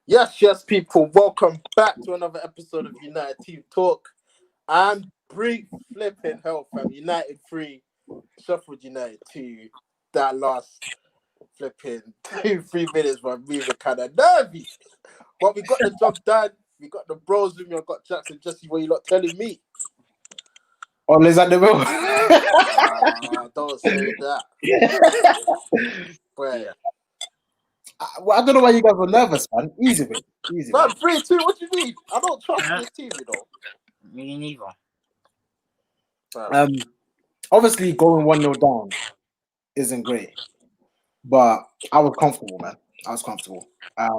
Yes, people. Welcome back to another episode of United Team Talk. I'm brief flipping hell, fam. United 3, Sheffield United 2. That last flipping 2-3 minutes were moving kind of nervy. But we got the job done. We got the bros with me. I got Jackson, Jesse. What you lot telling me? Alexander Will. Don't say that. Boy. I don't know why you guys were nervous, man. Easy, man. Easy, Man, man. 3-2. What you mean? I don't trust this team, you know. Me neither. Obviously, going 1-0 down isn't great, but I was comfortable, man. I was comfortable. I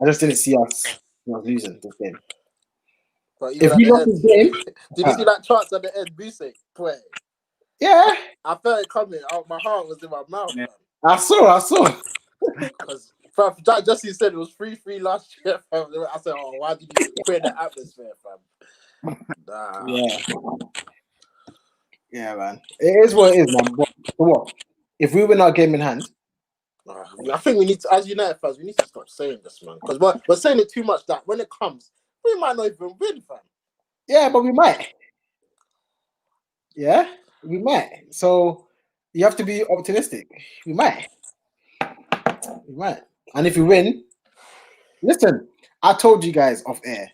just didn't see us losing this game. But even If we lost this game, did you see that chance at the end, Busek? Boy. Yeah, I felt it coming. My heart was in my mouth. Yeah. I saw. Because Jesse said it was 3-3 last year. Fam. I said, "Oh, why did you create the atmosphere, fam?" Nah. Yeah, man. It is what it is, man. But for what? If we win our game in hand, I think we need to, as United fans, we need to stop saying this, man. Because we're saying it too much that when it comes, we might not even win, fam. yeah, but we might. Yeah, we might. So you have to be optimistic. We might. And if we win, listen, I told you guys off air,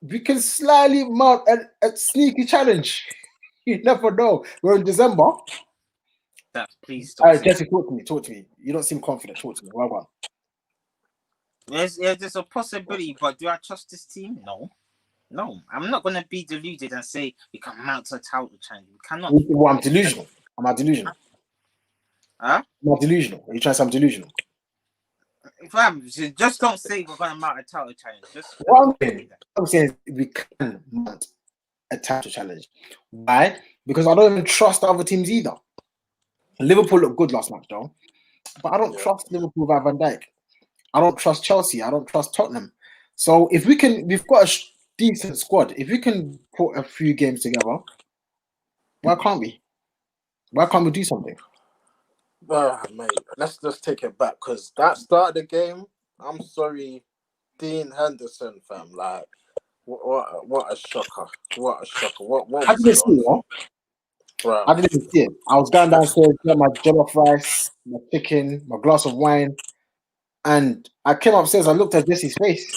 we can slightly mount a sneaky challenge. You never know. We're in December. Please All stop. right, Jesse, talk to me. You don't seem confident. Talk to me. Well done. There's a possibility, but do I trust this team? No. I'm not gonna be deluded and say we can mount a title challenge. We cannot. Well, I'm delusional. Am I delusional? Huh? Am I delusional? Are you trying to say I'm delusional? Fam, just don't say we're gonna mount a title challenge. Just What I'm saying is we can mount a title challenge. Why? Because I don't even trust the other teams either. Liverpool looked good last match, though. But I don't trust Liverpool without Van Dijk. I don't trust Chelsea. I don't trust Tottenham. So if we can, we've got a decent squad. If we can put a few games together, why can't we? Why can't we do something? Mate, let's just take it back because that start of the game, I'm sorry, Dean Henderson, fam. Like, what a shocker. What a shocker. What I was didn't he see it, on? Bro. I didn't even see it. I was going downstairs, got my jollof rice, my chicken, my glass of wine, and I came upstairs. I looked at Jesse's face.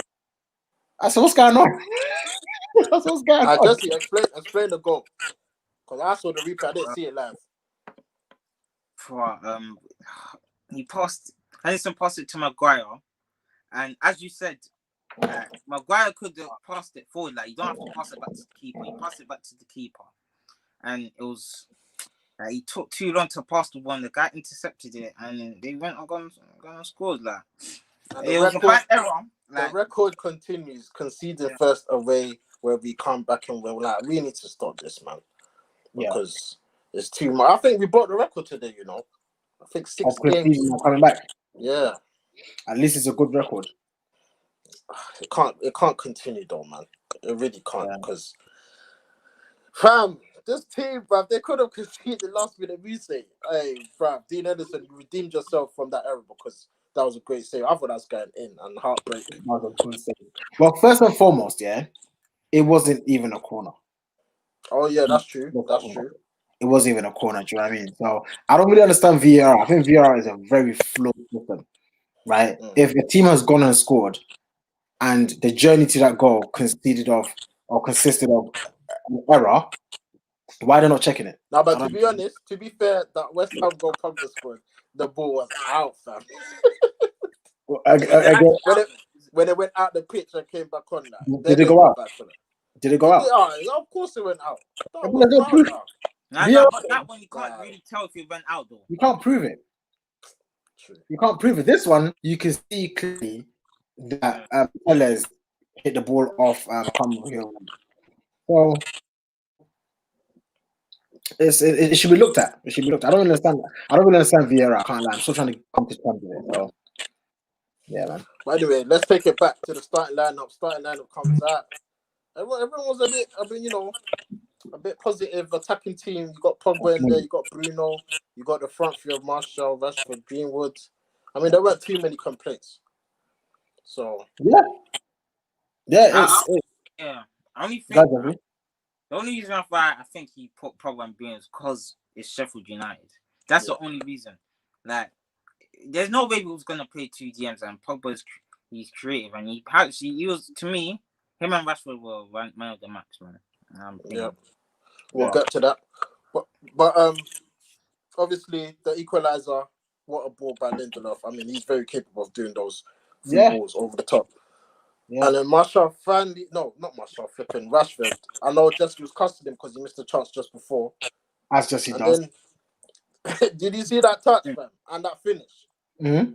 I said, "What's going on?" What's going on? Jesse, explain the goal. Because I saw the replay, I didn't see it live. Henderson passed it to Maguire, and as you said, Maguire could have passed it forward. Like, you don't have to pass it back to the keeper. You pass it back to the keeper, and it was. He took too long to pass the one. The guy intercepted it, and they went and scored. Like, it was a bad error. The record continues, conceding first away, where we come back and we're like, we need to stop this, man, because it's too much. I think we broke the record today. You know, I think 6 games coming back. Yeah, at least it's a good record. It can't continue though, man. It really can't because, fam, this team, bruv, they could have conceded last minute music. Hey, bruv, Dean Henderson, you redeemed yourself from that error because that was a great save. I thought that was going in and heartbreak. Well, first and foremost, it wasn't even a corner. Oh yeah, that's true. That's true. It wasn't even a corner. Do you know what I mean? So I don't really understand VAR. I think VAR is a very flawed system, right? If a team has gone and scored, and the journey to that goal consisted of an error, why are they not checking it? Now, but to be honest, to be fair, that West Ham goal Pogba scored, the ball was out, fam. When it went out the pitch and came back on, did it go out? Did it go out? Of course it went out. That one you can't really tell if it went out though. You can't prove it. True. You can't prove it. This one you can see clearly that Perez hit the ball off so it should be looked at. It should be looked at. I don't understand VAR. I can't lie. I'm still trying to come to terms with it. So yeah, man. By the way, let's take it back to the starting lineup. Starting lineup comes out. Everyone was a bit positive attacking team. You got Pogba in there, you got Bruno, you got the front three of Martial, Rashford, Greenwood. I mean, there weren't too many complaints. So yeah, I, it's yeah. I only think gradually. the only reason why I think he put Pogba and Bruno is because it's Sheffield United. That's the only reason. Like, there's no way he was gonna play two DMs, and he's creative, and he was, to me, him and Rashford were man of the match, man. We'll get to that. But obviously the equalizer, what a ball by Lindelof. I mean, he's very capable of doing those through balls over the top. Yeah. And then Marshall finally, no, not Marshall, flipping Rashford. I know Jesse was cussing him because he missed a chance just before. As Jesse and does. Then, did you see that touch, man? And that finish? Mm-hmm.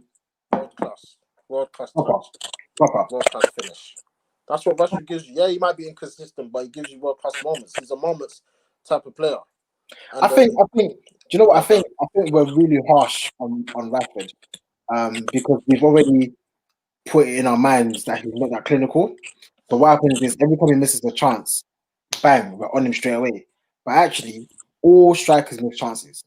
World class Proper. touch. World class finish. That's what Rashford gives you. Yeah, he might be inconsistent, but he gives you world class moments. He's a moments type of player. And I think. Do you know what I think? I think we're really harsh on Rashford, because we've already put it in our minds that he's not that clinical. So what happens is every time he misses a chance, bang, we're on him straight away. But actually, all strikers miss chances.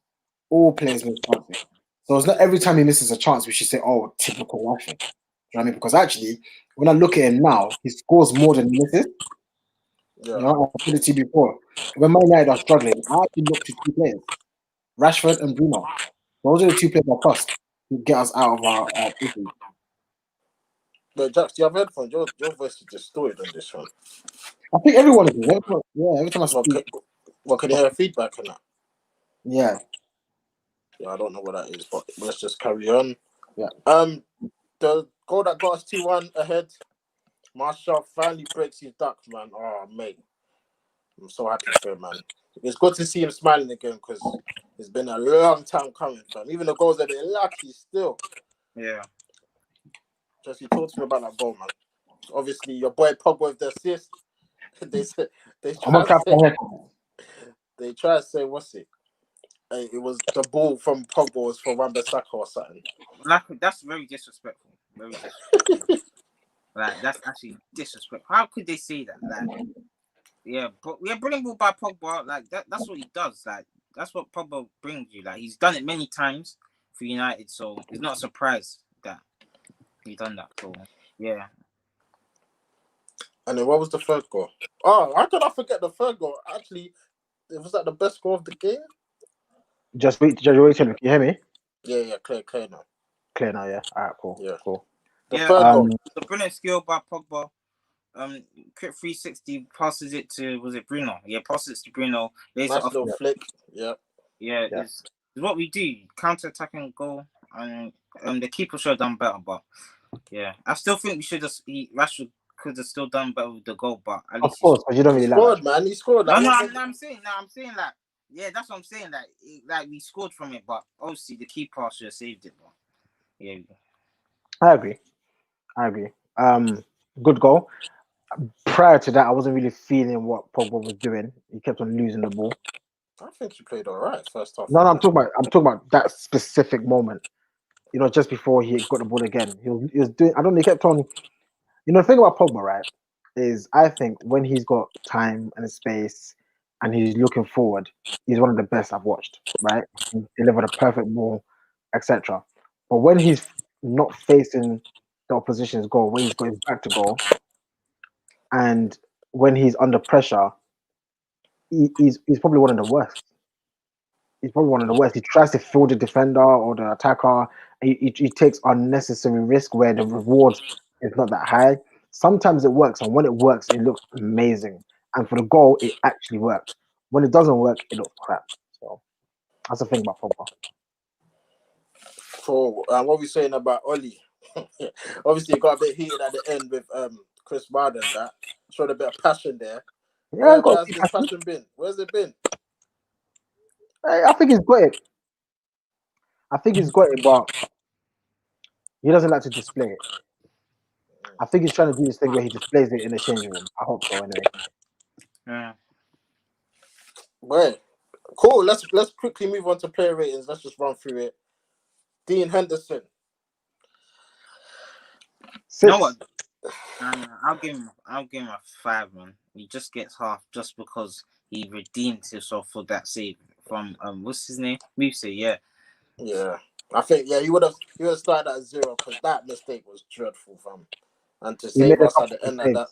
All players miss chances. So it's not every time he misses a chance we should say, "Oh, typical Rashford." Do you know what I mean? Because actually, when I look at him now, he scores more than he misses. yeah. You know, I said it to you before. When Man United are struggling, I actually look to two players, Rashford and Bruno. Those are the two players I trust to get us out of our issues. But Jax, do you have headphones? Your voice is distorted on this one. I think everyone is. Every time I speak. Can you hear feedback on that? Yeah. Yeah, I don't know what that is, but let's just carry on. Yeah. The goal that got us 2-1 ahead, Marshall finally breaks his duck, man. Oh, mate. I'm so happy for him, man. It's good to see him smiling again because it's been a long time coming, fam. Even the goals are a bit lucky still. Yeah. Just you talk to me about that goal, man. Obviously, your boy Pogba with the assist. They try to say what's it? It was the ball from Pogba was for Wan-Bissaka or something. Like, that's very disrespectful. Very disrespectful. Like, that's actually disrespectful. How could they say that? Like, yeah, but we're brilliant ball by Pogba. Like, that's what he does. Like, that's what Pogba brings you. Like, he's done it many times for United, so it's not a surprise that he's done that. So, yeah. And then what was the third goal? Oh, how could I forget the third goal? Actually, it was that the best goal of the game. Just wait, Can you hear me? Yeah, clear now. Clear now, yeah. All right, cool. Yeah, cool. The third goal. The brilliant skill by Pogba. Quick 360 passes it to, was it Bruno? Yeah, passes it to Bruno. Nice little flick. Yeah. Yeah, it's what we do. Counter attack and goal, and the keeper should have done better. But yeah, I still think we should have. Rashford could have still done better with the goal, but at least of course, but you don't really scored, man. He scored. I'm saying that. Yeah, that's what I'm saying. Like we scored from it, but obviously the keeper should have saved it. But yeah, I agree. Good goal. Prior to that, I wasn't really feeling what Pogba was doing. He kept on losing the ball. I think he played all right first half. No, I'm talking about that specific moment. You know, just before he got the ball again, he was doing. I don't know. He kept on. You know, the thing about Pogba, right, is I think when he's got time and space and he's looking forward, he's one of the best I've watched. Right, he delivered a perfect ball, etc. But when he's not facing the opposition's goal, when he's got his back to goal, and when he's under pressure, he's probably one of the worst. He's probably one of the worst. He tries to fool the defender or the attacker. He takes unnecessary risk where the reward is not that high. Sometimes it works, and when it works, it looks amazing. And for the goal, it actually worked. When it doesn't work, it looks crap. So that's the thing about Pogba. Cool. What were we saying about Oli? Obviously, it got a bit heated at the end with Chris Wilder and that. Showed a bit of passion there. Yeah, Where has this passion been? Where's it been? I think he's got it. But he doesn't like to display it. I think he's trying to do this thing where he displays it in the changing room. I hope so, anyway. yeah. Well, cool. Let's quickly move on to player ratings. Let's just run through it. Dean Henderson. Six. You know what? I'll give him a 5, man. He just gets half just because he redeemed himself for that save from what's his name? Musa, yeah. Yeah. I think he would have started at 0 because that mistake was dreadful, fam. And to He save made a us at couple the of end like that.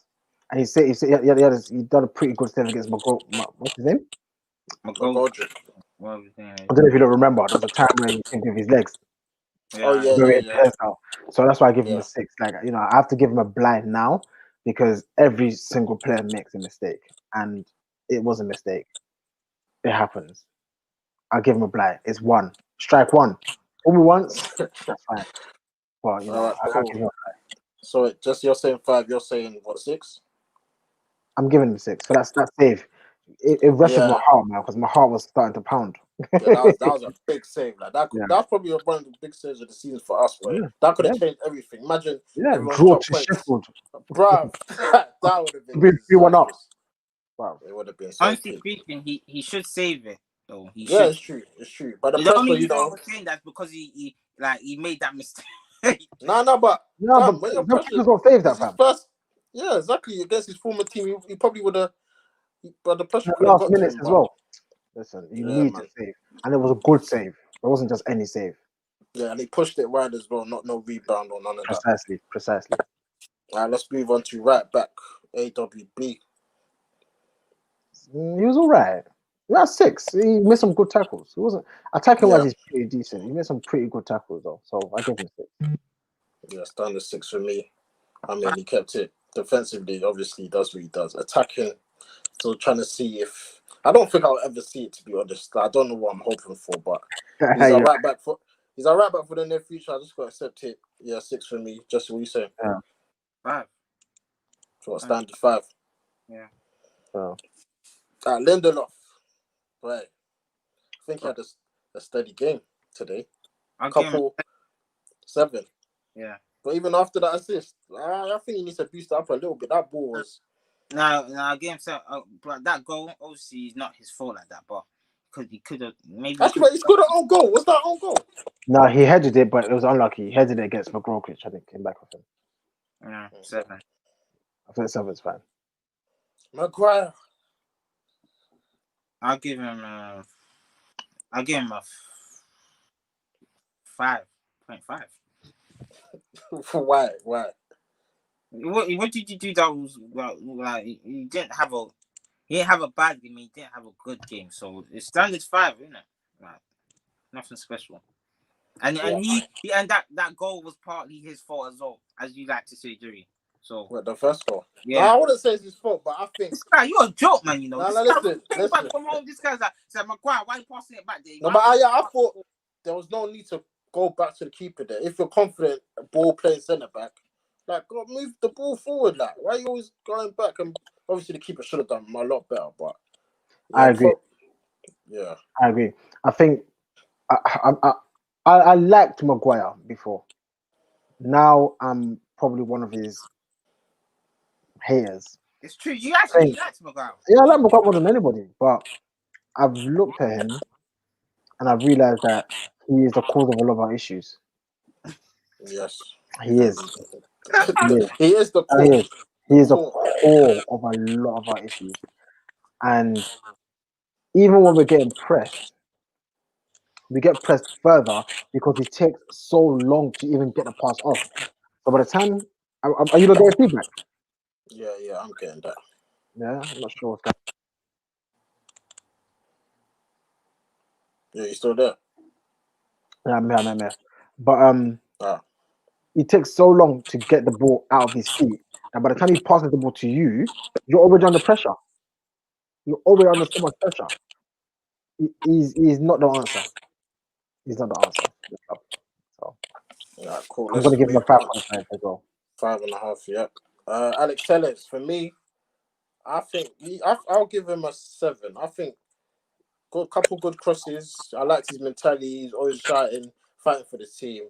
saves. And he done a pretty good save against what's his name? McGoldrick. What was his name? I don't know if you don't remember. There was a time where he came with his legs. Oh, yeah. So that's why I give him Yeah. a 6. Like, I have to give him a blind now because every single player makes a mistake, and it was a mistake. It happens. I give him a blind. It's 1. Strike 1. Only once. That's fine. But All right, I can't cool. give him. So just you're saying 5. You're saying what, 6? I'm giving him 6. So that's that save. It rested my Yeah. heart, man, because my heart was starting to pound. Yeah, that was a big save. Like Yeah. that's probably one of the big saves of the season for us, boy. Yeah. That could have Yeah. changed everything. Imagine everyone's Draw top to points. Sheffield. Bruv, that would have been Be 3-1 up. disastrous. Wow. It would have been so Honestly big. speaking, he should save it though. He Yeah, should. it's true. But the The only pressure, reason I was saying that is because he made that mistake. No, but No, fam, but when you're the pressured, Packers won't save that, it's his fam. first. Yeah, exactly. Against his former team, he probably would have. But the pressure The could have last got to minutes him. as But well. Listen, you yeah, need man. to save. And it was a good save. It wasn't just any save. Yeah, and he pushed it wide as well. Not no rebound or none of that. Precisely. All right, let's move on to right back AWB. He was all right. That's 6. He made some good tackles. He wasn't attacking wise. Yeah. He's pretty decent. He made some pretty good tackles though. So I give him 6. Yeah, standard 6 for me. I mean, he kept it defensively. Obviously, he does what he does. Attacking, so trying to see if I don't think I'll ever see it. To be honest, I don't know what I'm hoping for, but he's a right back for the near future. I just got to accept it. Yeah, 6 for me. Just what you saying? Yeah. 5. So what, standard 5. Yeah. So Lindelof, right? I think he had a steady game today. I'll give him Couple 7. Yeah. But even after that assist, I think he needs to boost it up a little bit. That ball was. No, I give him 7. But that goal, obviously, is not his fault like that. But he could have maybe. Actually, but he scored an own goal. What's that own goal? no, he headed it, but it was unlucky. He headed it against McGrokic, I think, came back with him. Yeah, 7. I think 7's fine. Maguire. I'll give him a 5.5. Why? What did you do that was like he didn't have a bad game, he didn't have a good game. So it's standard 5, isn't it? Like nothing special. And that goal was partly his fault as well, as you like to say, Jerry. So What, the first goal? yeah. No, I wouldn't say it's his fault, but I think This guy, you're a joke, man. You know. No, listen. This guy's like, Maguire, why are you passing it back there? No, but I thought there was no need to go back to the keeper there. If you're confident, ball playing centre back, like go move the ball forward. Like, why are you always going back? And obviously the keeper should have done a lot better. But yeah, I agree. I agree. I think I liked Maguire before. Now I'm probably one of his haters. It's true. You actually liked Maguire. Yeah, I like Maguire more than anybody, but I've looked at him and I've realized that he is the cause of a lot of our issues. Yes, he is. He is the core. He is the core of a lot of our issues. And even when we're getting pressed, we get pressed further because it takes so long to even get the pass off. So by the time, are you not getting feedback? Yeah, I'm getting that. Yeah, I'm not sure what's going on. Yeah, you still there? Yeah, I'm here. But it takes so long to get the ball out of his feet. And by the time he passes the ball to you, you're already under pressure. You're already under so much pressure. He's not the answer. He's not the answer. So yeah, cool. I'm going to give him a 5.5 as well. 5.5, yeah. Alex Telles, for me, I think I'll give him a 7. I think got a couple good crosses. I liked his mentality. He's always shouting, fighting for the team.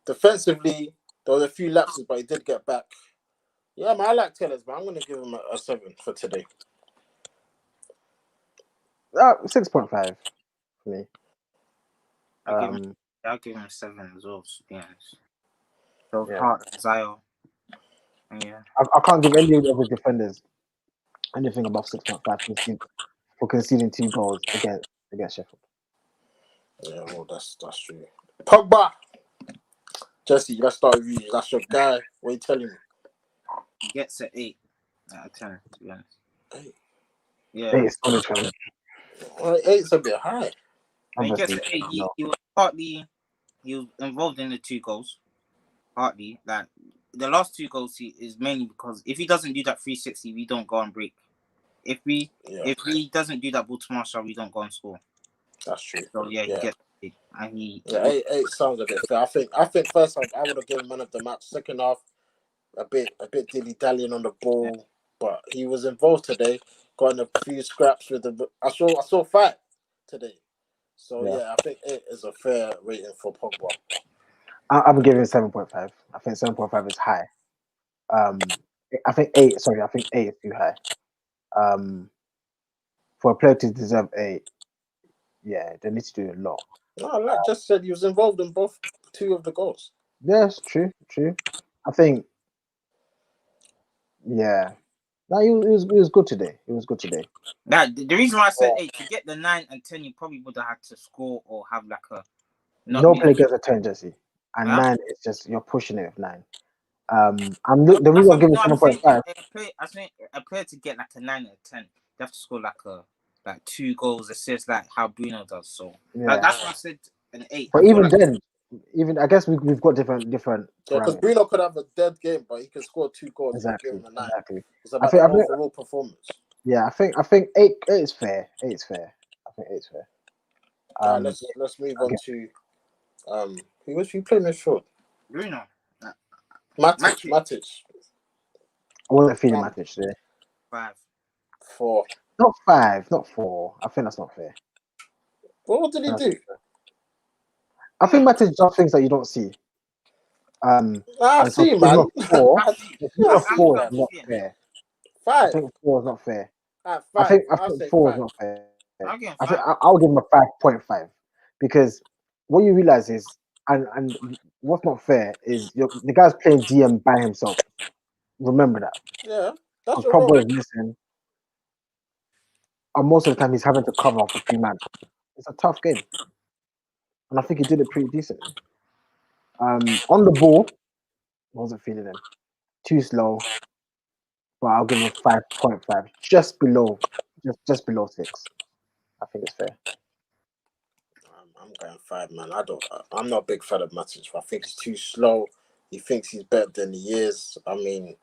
Defensively, there was a few lapses, but he did get back. Yeah, man, I like Tellers, but I'm going to give him a 7 for today. 6.5 for me. I'll give him 7 as well, to be honest. So hard desire. Yeah. I can't give any of the defenders anything above 6.5 for conceding 2 goals against Sheffield. Yeah, well, that's true. Pogba! Jesse, let's start with you. That's your guy. What are you telling me? He gets an 8 out of 10, to be honest. 8. Yeah. 8 is solid for him. Well, 8's a bit high. When he gets Obviously, an 8, he was partly involved in the 2 goals. Partly, like the last 2 goals is mainly because if he doesn't do that 360, we don't go on break. If he doesn't do that ball to Marshall, we don't go and score. That's true. So yeah, he gets it, and Yeah, 8 sounds a bit fair. I think first half I would have given man of the match. Second half, a bit dilly dallying on the ball, but he was involved today. Got in a few scraps with the. I saw fight today. So yeah, I think 8 is a fair rating for Pogba. I'll be giving 7.5. I think 7.5 is high. I think 8. Sorry, I think 8 is too high. For a player to deserve 8, yeah, they need to do a lot. No, like just said, he was involved in both 2 of the goals. Yes, true. I think, yeah. No, he was good today. He was good today. Now, the reason why I said 8, to get the 9 and 10, you probably would have had to score or have like a. No player gets a 10, Jesse. And 9 is just, you're pushing it with 9. The reason I'm giving 7.5. I think a player to get like a 9 or 10, they have to score like 2 goals, assists, like how Bruno does. So that's why I said an 8. But even then, I guess we've got different. Yeah, because Bruno could have a dead game, but he can score 2 goals. Exactly. Give him a 9. Exactly. It's about the overall performance. Yeah, I think 8 is fair. 8 is fair. I think 8 is fair. Let's move on to who was he playing midfield? Bruno. Matic. I wasn't feeling Matic today. 5. 4. Not 5, not 4. I think that's not fair. Well, what did he do? I think Matic does things that you don't see. I see, man. 4 is not fair. 5. I think 4 is not fair. 5. I think 4 is 5. not fair. I'll give him a 5.5 because what you realize is, and what's not fair is the guy's playing DM by himself. Remember that. Yeah, that's your Pogba is missing, and most of the time he's having to cover for 3 man. It's a tough game, and I think he did it pretty decently. On the ball, wasn't feeling him. Too slow, but I'll give him 5.5, just below 6. I think it's fair. I'm going 5, man. I'm not a big fan of Matic. I think he's too slow. He thinks he's better than he is. I mean,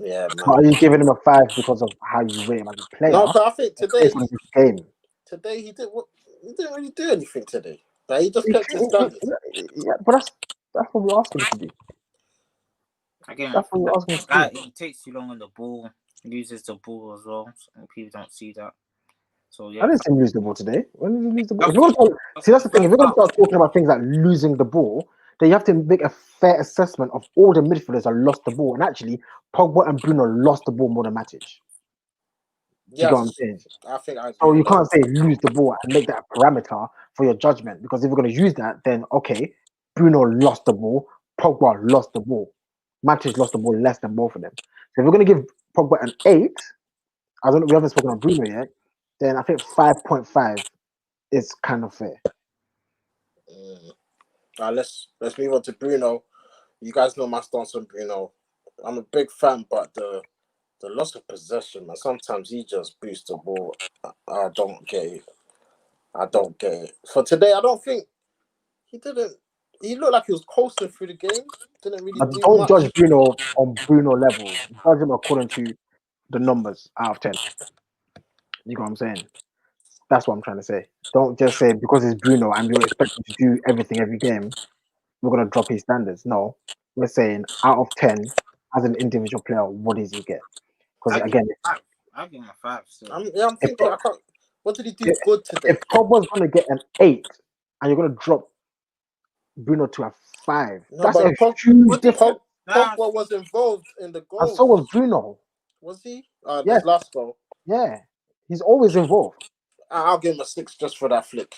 yeah, man. But are you giving him a 5 because of how you rate him as a player? No, but I think today he didn't really do anything today. But he just kept his standards. Yeah, but that's what we're asking him to do. Again, that's what we're asking him to do. He takes too long on the ball. He loses the ball as well. So people don't see that. So yeah, I didn't see him lose the ball today. When did he lose the ball? See, that's the thing. If we're going to start talking about things like losing the ball, then you have to make a fair assessment of all the midfielders that lost the ball. And actually, Pogba and Bruno lost the ball more than Matic. You know what I'm saying? I think I agree. So you can't say lose the ball and make that a parameter for your judgment, because if we're going to use that, then okay, Bruno lost the ball, Pogba lost the ball, Matic lost the ball less than both of them. So if we're going to give Pogba an 8, I don't know, we haven't spoken on Bruno yet, then I think 5.5 is kind of fair. Let's move on to Bruno. You guys know my stance on Bruno. I'm a big fan, but the loss of possession, man. Sometimes he just boosts the ball. I don't get it. For today, I don't think he didn't. He looked like he was coasting through the game. Didn't really do Don't much. judge Bruno on Bruno level. Judge him according to the numbers out of 10. You know what I'm saying? That's what I'm trying to say. Don't just say because it's Bruno and you're expecting to do everything every game, we're going to drop his standards. No, we're saying out of 10, as an individual player, what does he get? Because again, I'll give him a 5. So. I'm thinking, I can't. What did he do good today? If Pogba's going to get an 8 and you're going to drop Bruno to a 5, that's a huge difference. Pogba was involved in the goal. And so was Bruno. Was he? This last goal. Yeah, he's always involved. I'll give him a 6 just for that flick.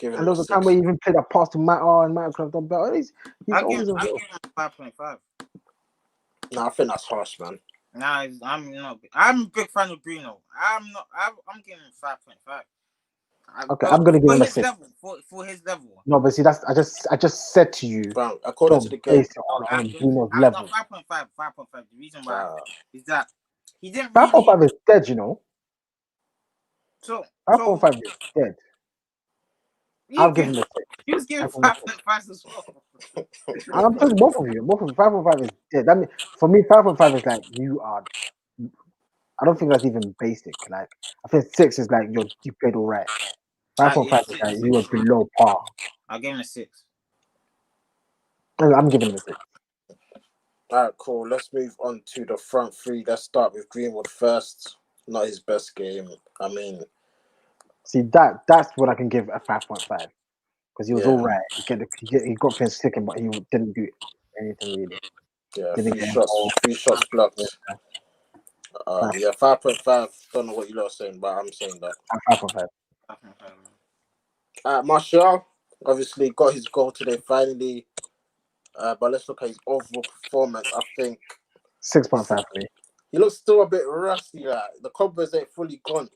And there was a time where he even played a pass to Matt and Matt could have done better. He's always involved. I'll give him 5.5. No, I think that's harsh, man. Nah, I'm not. I'm a big fan of Bruno. I'm giving him 5.5. Okay, I'm gonna give for him a his 6. level. For his level. No, but see, I just said to you, Bro, according to don't the game, base it on Bruno's No, level. 5.5. 5.5. The reason why is that he didn't 5.5 really. is dead, you know. So 5.5 is dead. you I'll give give him a 6. he was giving I'll give him a 6. 5.5 as well. I'm telling both of you. Both of you. 5.5 is dead. That mean, for me, 5.5 is like you are. I don't think that's even basic. Like I think 6 is like you played all right. 5.5 is like you were below par. I'll give him a 6. I'm giving him a 6. All right, cool. Let's move on to the front three. Let's start with Greenwood first. Not his best game. I mean, See that's what I can give a 5.5 because he was Yeah. all right. He got things sticking, but he didn't do anything really. yeah, Didn't three get shots, involved. 3 shots blocked. Five. Yeah, 5.5. Don't know what you lot are saying, but I'm saying that. 5.5. 5.5. Martial obviously got his goal today finally. But let's look at his overall performance. I think 6.5 for me. he looks still a bit rusty. Like the cobwebs ain't fully gone.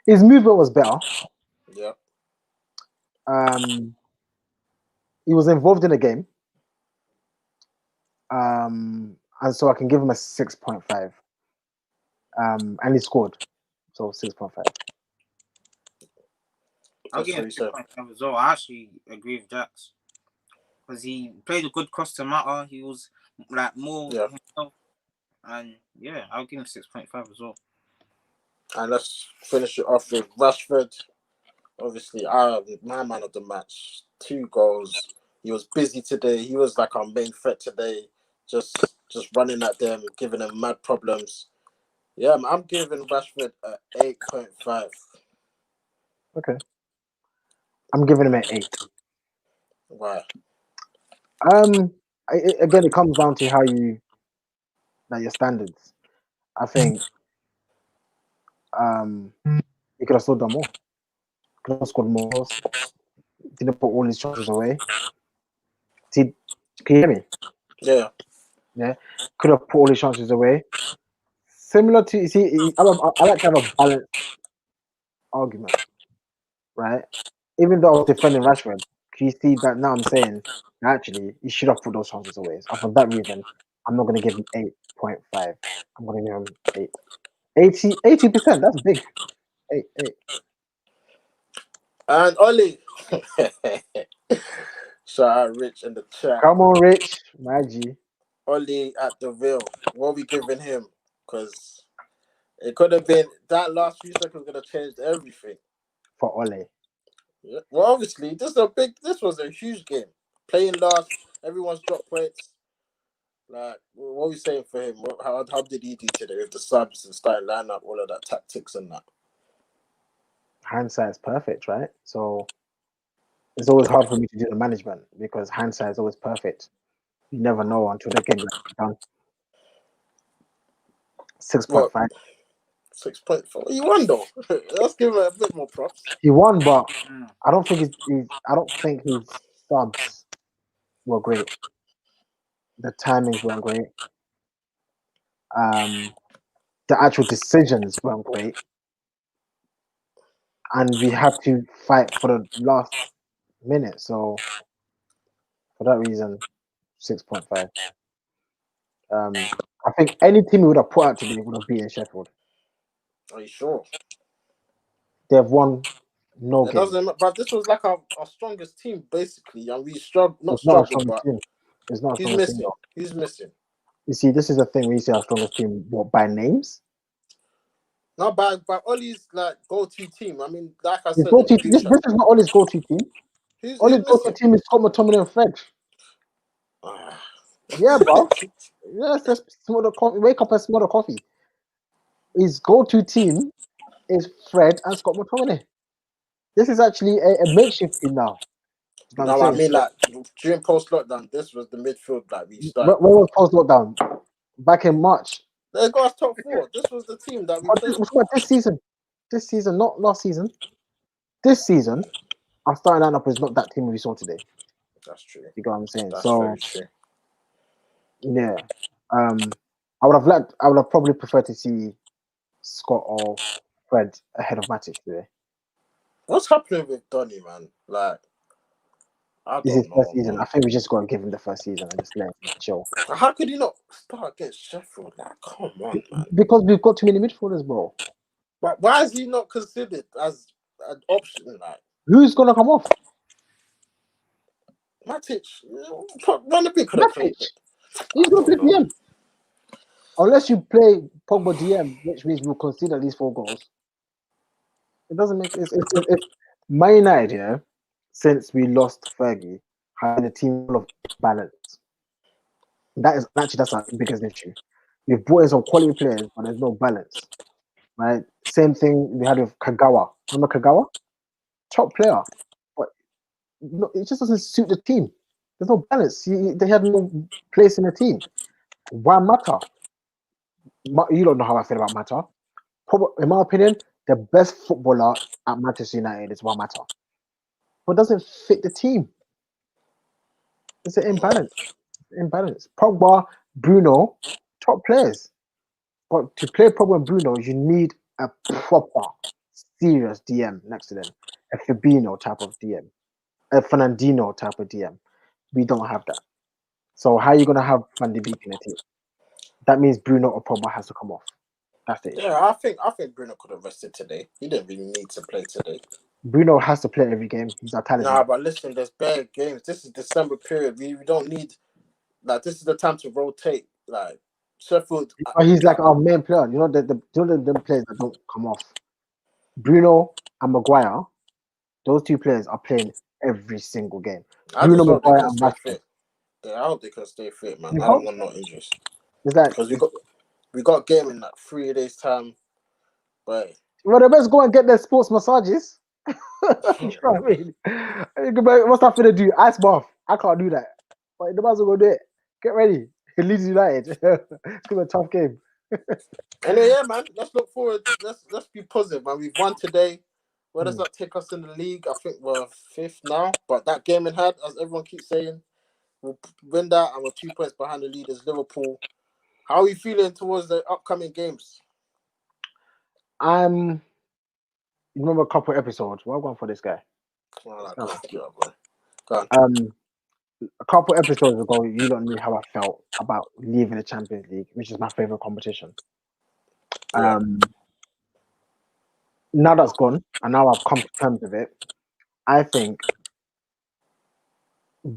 His movement was better. Yeah. He was involved in the game. And so I can give him a 6.5. And he scored. So 6.5. I'll give him 6.5 as well. I actually agree with Jax because he played a good cross to Mata. He was like more himself, and yeah, I'll give him 6.5 as well. And let's finish it off with Rashford. Obviously, my man of the match. 2 goals. He was busy today. He was like our main threat today. Just running at them, giving them mad problems. Yeah, I'm giving Rashford a 8.5. Okay. I'm giving him an 8. Why? Again, it comes down to how you your standards. I think he could have still done more. Could have scored more goals. Didn't put all his chances away. See, can you hear me? Yeah. Yeah. Could have put all his chances away. Similar to I like to have a balanced argument, right? Even though I was defending Rashford, can you see that now I'm saying actually he should have put those chances away. So for that reason, I'm not going to give him 8.5. I'm going to give him 8. 80%. That's big. 8. And Ollie. Shout out Rich in the chat. Come on, Rich, my G. Ollie at the Ville. What are we giving him? Because it could have been that last few seconds could have changed everything. For Ole. Yeah. Well, obviously, this was a huge game. Playing last, everyone's dropped points. Like, what are we saying for him? How did he do today with the subs and starting lineup, all of that tactics and that? Hindsight's perfect, right? So it's always hard for me to do the management because hindsight is always perfect. You never know until the game is done. 6.5. 6.4. He won though. Let's give him a bit more props. He won, but I don't think his subs were great. The timings weren't great. The actual decisions weren't great. And we had to fight for the last minute. So for that reason, 6.5. I think any team we would have put out today would have beaten Sheffield. Are you sure? They've won no It game. doesn't. But this was like our strongest team basically, and we struggled. Not It's not a struggled, strongest but team. It's not a he's strongest team, missing. though. He's missing. You see, this is the thing we see our strongest team by names. Not by Ollie's like go-to team. I mean, like I His said in the go-to, group this chat, is not Ollie's go-to team. who's Ollie's go-to missing? team is Scott McTominay and Fred. Yeah, bro. Yes, just smell the coffee. Wake up and smell the coffee. His go-to team is Fred and Scott McTominay. This is actually a makeshift team now. You know what I'm No, I saying? mean like during post-lockdown, this was the midfield that we When started. was post lockdown? Back in March. They got us top 4. This was the team that we But played. we're talking about this season. This season, not last season. This season, our starting lineup is not that team we saw today. That's true. You know what I'm saying? That's So very true. yeah. I would have probably preferred to see Scott or Fred ahead of Matic today. What's happening with Donny, man? Like, I This is don't his first know, season. man. I think we just got to give him the first season and just let him chill. How could he not start against Sheffield? Like, come on, man. Because we've got too many midfielders, bro. But why is he not considered as an option? Like, Who's gonna come off? Matic, Van de Beek could have played Matic. it. He's I gonna play don't know. DM. Unless you play Pogba DM, which means we'll concede at least 4 goals. It doesn't make it's Man United, yeah, since we lost Fergie, have been a team full of balance. That's our biggest issue. We've brought in some quality players, but there's no balance. Right? Same thing we had with Kagawa. Remember Kagawa? Top player. But no, it just doesn't suit the team. There's no balance. They have no place in the team. Why Mata? You don't know how I feel about Mata. In my opinion, the best footballer at Manchester United is Juan Mata. But it doesn't fit the team. It's an imbalance. Pogba, Bruno, top players. But to play Pogba and Bruno, you need a proper, serious DM next to them. A Fabinho type of DM. A Fernandinho type of DM. We don't have that. So how are you going to have Van de Beek in the team? That means Bruno or Pogba has to come off. That's the issue. Yeah, I think Bruno could have rested today. He didn't really need to play today. Bruno has to play every game. He's our talisman. Nah, but listen, there's bare games. This is December period. We don't need this is the time to rotate. Like Sheffield. But he's like our main player. You know the players that don't come off. Bruno and Maguire, those 2 players are playing every single game. I Bruno, just hope they Maguire, can and stay Rashford. fit. Yeah, I hope they can stay fit, man. You I don't hope want no injuries it's like, because we got a game in like 3 days time. But well, they best go and get their sports massages. You know what I mean? What's that for to do? Ice bath. I can't do that. But the guys will go do it. Get ready. Leeds United. It's gonna be a tough game. anyway, yeah, man. Let's look forward. Let's be positive, man. We've won today. Where does that take us in the league? I think we're 5th now. But that game in hand, as everyone keeps saying, we'll win that, and we're 2 points behind the leaders, Liverpool. How are we feeling towards the upcoming games? You remember a couple episodes. Well, I'm going for this guy. Oh, go on. A couple episodes ago, you don't knew how I felt about leaving the Champions League, which is my favorite competition. Yeah. Now that's gone, and now I've come to terms with it. I think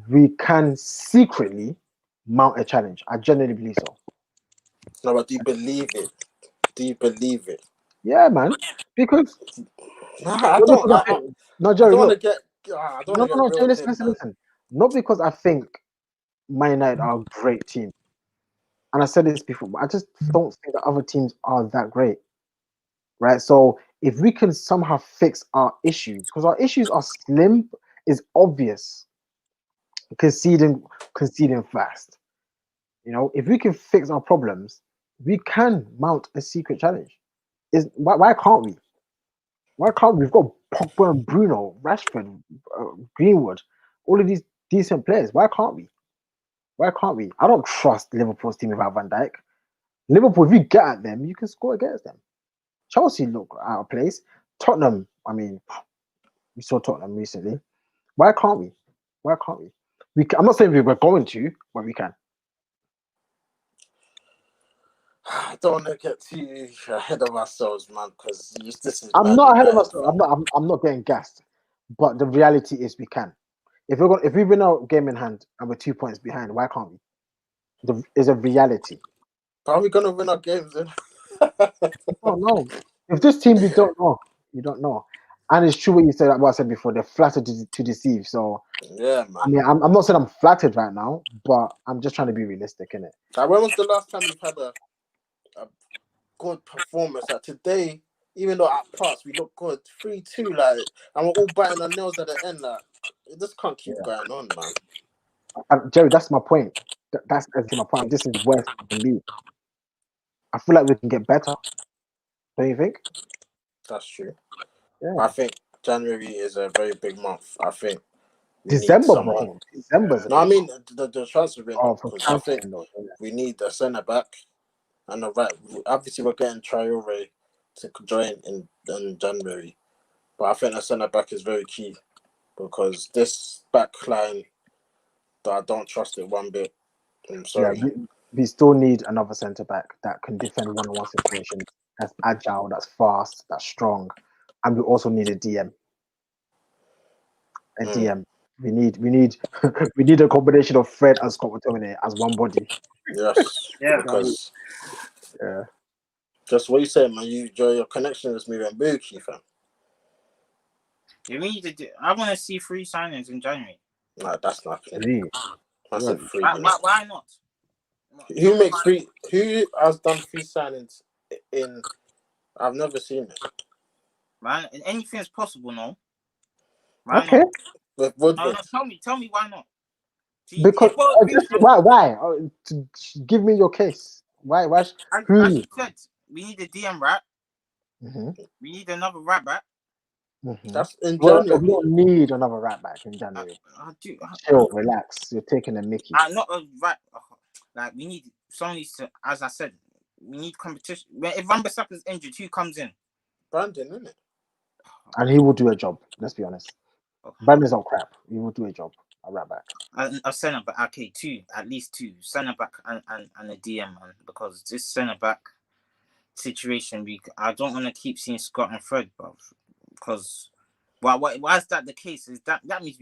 we can secretly mount a challenge. I genuinely believe so. No, but do you believe it? Do you believe it? Yeah, man. Because Nah, I not don't. because I think, no, I Jerry, don't want to look, get. I don't no, want to no, get no, Jerry, reeled in, man. listen. Not because I think Man United are a great team, and I said this before, but I just don't think that other teams are that great, right? So if we can somehow fix our issues, because our issues are slim, is obvious. Conceding fast. You know, if we can fix our problems, we can mount a secret challenge. Why can't we? Why can't we? We've got Pogba and Bruno, Rashford, Greenwood, all of these decent players. Why can't we? Why can't we? I don't trust Liverpool's team without Van Dijk. Liverpool, if you get at them, you can score against them. Chelsea look out of place. Tottenham, I mean, we saw Tottenham recently. Why can't we? Why can't we? I'm not saying we're going to, but we can. I don't want to get too ahead of ourselves, man, because this is I'm Man not ahead of United, myself. fam. I'm not getting gassed. But the reality is we can. If we win our game in hand and we're 2 points behind, why can't we? Is a reality. Are we gonna win our games then? Oh no. If this team you don't know. And it's true what you said, what I said before, they're flattered to deceive. So Yeah, man. I mean I'm not saying I'm flattered right now, but I'm just trying to be realistic, innit? Like, when was the last time we've had a good performance? Like today, even though at parts we look good, 3-2, like, and we're all biting our nails at the end, like, it just can't keep going on, man. Jerry, that's my point. That's actually my point. This is worse than me. I feel like we can get better. Don't you think? That's true. Yeah. I think January is a very big month. I think we need December, someone. bro. December's a No, I big mean month. the transfer window, For because I transfer think window, yeah. we need a centre back and a right. Obviously, we're getting Traore to join in January. But I think a centre back is very key because this back line, I don't trust it one bit. I'm sorry. Yeah, we still need another centre back that can defend one-on-one situations. That's agile, that's fast, that's strong, and we also need a DM. A DM. We need we need a combination of Fred and Scott McTominay as one body. Yes, Yeah. because Yeah. just what you said, man. Your connection is moving bookie, fam. You need to do, I want to see 3 signings in January. Nah, that's not happening. Really? Massive free. Why not? Who makes free? Who has done 3 signings in? I've never seen it. Man, anything is possible, no? Why okay. Not? With Woodward. No, tell me why not? Because why? Give me your case. Why? As you said, we need a DM right. Mm-hmm. We need another right back. Mm-hmm. That's in January. We don't need another right back in January. Chill, relax. You're taking a Mickey. Not a right. Like we need somebody to, as I said, we need competition. If Van Bissaka's injured, who comes in? Brandon, isn't it? And he will do a job. Let's be honest. Brandon's not crap. He will do a job. A right back. A centre back. Okay, 2, at least 2 centre back and a DM, man. Because this centre back situation, I don't want to keep seeing Scott and Fred, bro. Because why is that the case? Is that means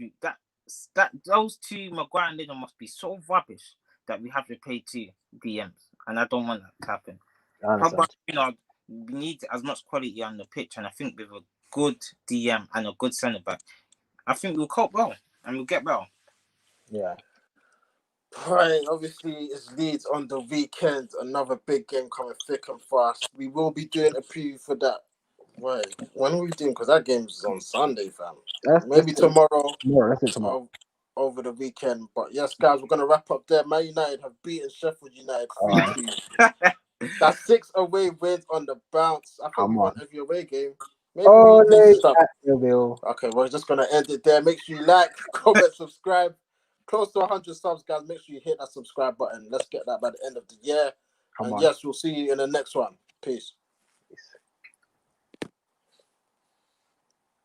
that those 2, Maguire and Liddell, must be so rubbish that we have to pay 2 DMs, and I don't want that to happen. How about, we need as much quality on the pitch, and I think with a good DM and a good centre back, I think we'll cope well and we'll get well. Yeah. Right, obviously it's Leeds on the weekend. Another big game coming thick and fast. We will be doing a preview for that. Right, when are we doing? Because that game's on Sunday, fam. Maybe tomorrow. Let's do tomorrow. Over the weekend. But yes, guys, we're gonna wrap up there. Man United have beaten Sheffield United 3-2. That's 6 away wins on the bounce. I think we won every away game. Maybe we stop. Okay, we're just gonna end it there. Make sure you like, comment, subscribe. Close to 100 subs, guys. Make sure you hit that subscribe button. Let's get that by the end of the year. Yes, we'll see you in the next one. Peace.